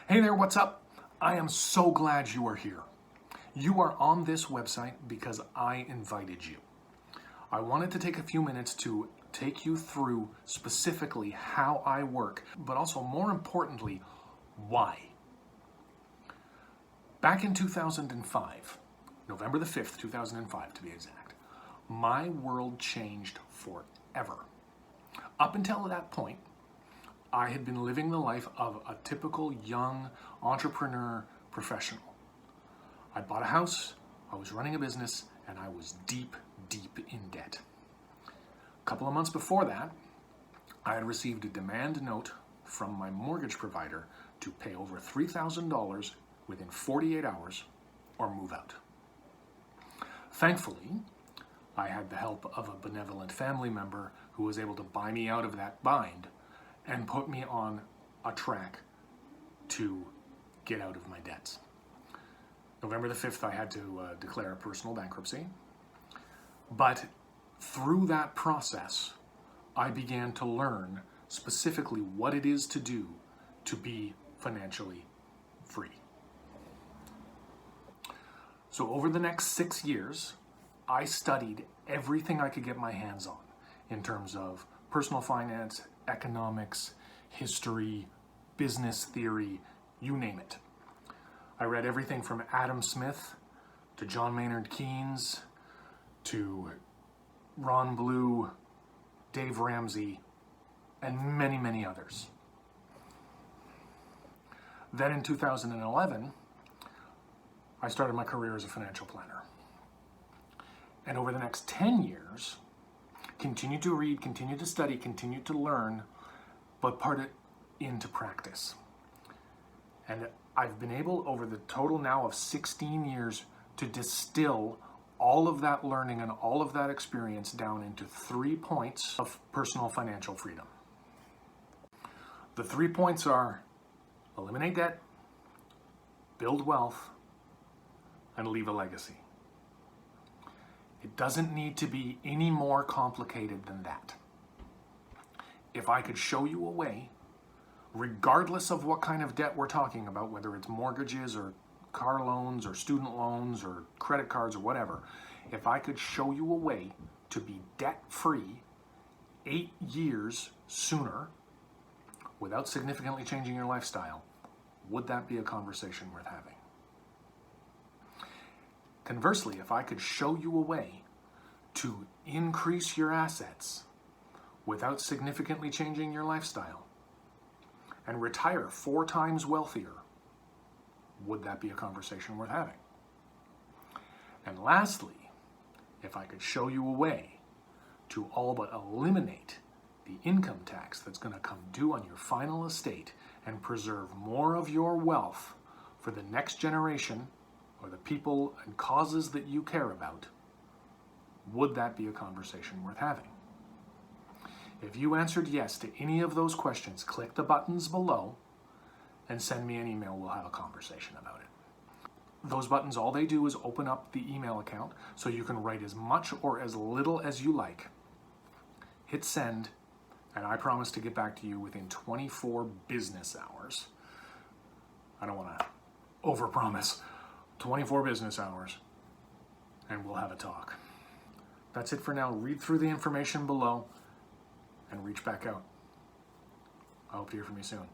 Hey there, what's up? I am so glad you are here. You are on this website because I invited you. I wanted to take a few minutes to take you through specifically how I work, but also more importantly, why. Back in 2005, November the 5th, 2005 to be exact, my world changed forever. Up until that point, I had been living the life of a typical young entrepreneur professional. I bought a house, I was running a business, and I was deep in debt. A couple of months before that, I had received a demand note from my mortgage provider to pay over $3,000 within 48 hours or move out. Thankfully, I had the help of a benevolent family member who was able to buy me out of that bind and put me on a track to get out of my debts. November the 5th, I had to declare a personal bankruptcy. But through that process, I began to learn specifically what it is to do to be financially free. So over the next 6 years, I studied everything I could get my hands on in terms of personal finance, economics, history, business theory, you name it. I read everything from Adam Smith to John Maynard Keynes to Ron Blue, Dave Ramsey, and many others. Then in 2011, I started my career as a financial planner. And over the next 10 years, continue to read, continue to study, continue to learn, but put it into practice. And I've been able, over the total now of 16 years, to distill all of that learning and all of that experience down into 3 points of personal financial freedom. The 3 points are: eliminate debt, build wealth, and leave a legacy. It doesn't need to be any more complicated than that. If I could show you a way, regardless of what kind of debt we're talking about, whether it's mortgages or car loans or student loans or credit cards or whatever, if I could show you a way to be debt-free 8 years sooner without significantly changing your lifestyle, would that be a conversation worth having? Conversely, if I could show you a way to increase your assets without significantly changing your lifestyle and retire 4 times wealthier, would that be a conversation worth having? And lastly, if I could show you a way to all but eliminate the income tax that's going to come due on your final estate and preserve more of your wealth for the next generation or the people and causes that you care about, would that be a conversation worth having? If you answered yes to any of those questions, click the buttons below and send me an email. We'll have a conversation about it. Those buttons, all they do is open up the email account so you can write as much or as little as you like. Hit send, and I promise to get back to you within 24 business hours. I don't want to overpromise. 24 business hours, and we'll have a talk. That's it for now. Read through the information below and reach back out. I hope to hear from you soon.